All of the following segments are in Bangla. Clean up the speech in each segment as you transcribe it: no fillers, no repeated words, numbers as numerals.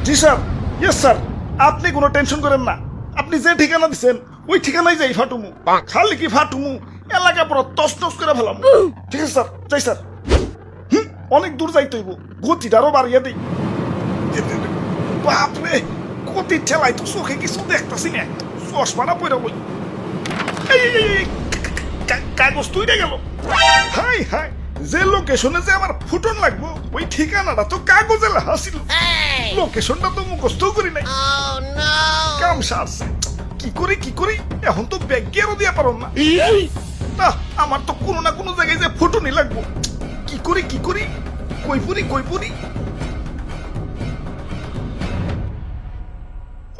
জি স্যার, ইয়েস স্যার, আপনি কোনো টেনশন করেন না। আপনি যে ঠিকানা দিচ্ছেন ওই ঠিকানায় যাই ফাটুমু। খালি কি ফাটুমু, এলাকা পুরো তছনছ করে ফেলাম। ঠিক আছে স্যার, যাই স্যার। অনেক দূর যাইতে হইব, গতিটারও বাড়িয়ে দিই। বাপরে, গতি ঠেলাই তো চোখে কিছু দেখতেছি না, চশমাটা পড়ে বই। কাগজ তুই গেল। হাই হাই, যে লোকেশনে যে আমার ফুটন লাগবো ওই ঠিকানাটা তো কাগজে লেখা ছিল। লোকেশনটা তো মুখস্থ করি নাই। কাম সারছে, কি করি এখন তো ব্যাগ গিয়েও দিয়া পারো না। আমার তো কোনো না কোনো জায়গায় যে ফুটনই লাগবো। কি করি কই পুরি।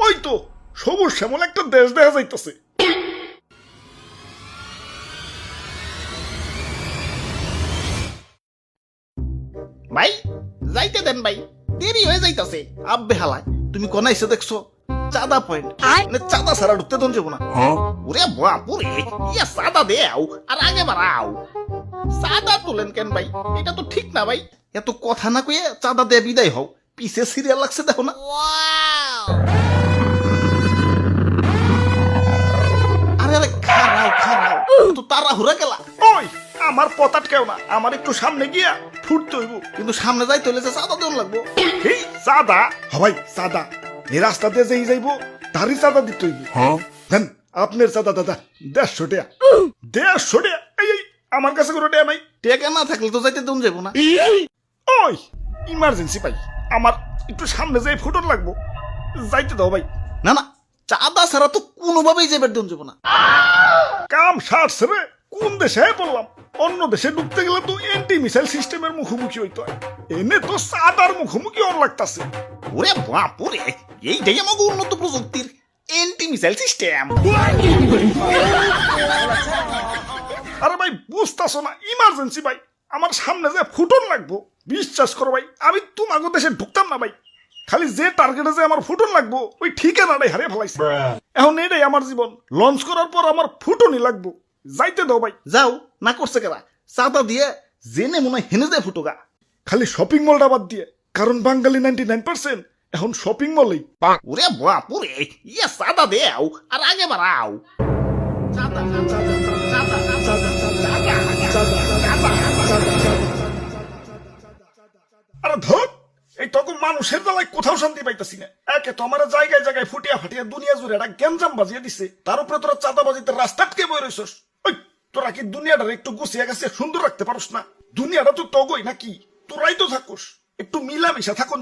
ওই তো সবুজ শ্যামল একটা দেশ দেখা যাইতেছে। ভাই যাইতে দেন ভাই, দেরি হয়ে যাইতাছে। আব্বে হালায়, তুমি কোন এসে দেখছো? চাঁদা পয়েন্ট, মানে চাঁদা ছাড়া ঢুকতে দন যাবো না। ওরে বাপুরে, ইয়া চাঁদা দেও আর আগে বাড়াও। চাঁদা তোলেন কেন ভাই? এটা তো ঠিক না ভাই। এত কথা না কয়ে চাঁদা দিয়ে বিদায় হও, পিছে সিরিয়াল লাগছে দেখো না। আরে আরে খারাও তো তারা হুরা গেলা। ওই আমার পথ আটকেও না, আমার একটু সামনে গিয়া ফুটতে হইব। কিন্তু সামনে যাইতে হলে যে চাঁদা দেন লাগবো। এই চাঁদা হবাই চাঁদা, এই রাস্তা দিয়ে যেই যাইব তারই চাঁদা দিতে হইব। দেন আপনার চাঁদা দাদা 150 টাকা। 150 টাকা? এই আমার কাছে কোনো টাকা নাই। টেকা না থাকলে তো যাইতে দেন যাবো না। ওই ইমার্জেন্সি ভাই, আমার একটু সামনে যাই ফুটন লাগবো, যাইতে দাও ভাই। না না, চাঁদা ছাড়া তো কোনোভাবেই যাবে দেন যাবো না। কাম সারছে রে, কোন দেশে বললাম? অন্য দেশে ঢুকতে গেলে তো এন্টি মিসাইল সিস্টেমের মুখোমুখি হইতো, এনে তো চাঁদার মুখোমুখি অন লাগতাছে। ওরে বাপুরে, এইটাই আমাকে উন্নত প্রযুক্তির এন্টি মিসাইল সিস্টেম। আরে ভাই বুঝতাছো না, ইমার্জেন্সি ভাই, আমার সামনে যে ফুটন লাগবো। বিশ্বাস করো ভাই, আমি তোমাকে দেশে ঢুকতাম না ভাই। খালি যে টার্গেটে যে আমার ফুটন লাগবো ওই ঠিকানাটাই হারিয়ে ফেলাইছে। এখন এটাই আমার জীবন, লঞ্চ করার পর আমার ফুটনই লাগবো, যাইতে দাও ভাই। যাও না করছে কেরা, চাঁদা দিয়ে জেনে মনে হয় হেনে যায় ফুটোগা। খালি শপিং মলটা বাদ দিয়ে, কারণ বাঙালি 99% এখন শপিং মলেই। ওরে বাপুরে, ইয়া চাঁদা দেও আর আগে বাড়াও। চাঁদা আরে ধর, এই তখন মানুষের বেলায় কোথাও শান্তি পাইতেছি না। একে তো আমার জায়গায় জায়গায় ফুটিয়া ফাটিয়া দুনিয়া জুড়ে একটা গ্যাঞ্জাম বাজিয়ে দিছে, তার উপরে তোরা চাঁদাবাজিতে রাস্তা আটকে বই রইছস। ওই তোরা কি দুনিয়াটা একটু গুছিয়ে গেছে সুন্দর রাখতে পারস না? দুনিয়াটা তো তগই নাকি, তোরাই তো থাকুস, একটু মিলামিশা থাকুন।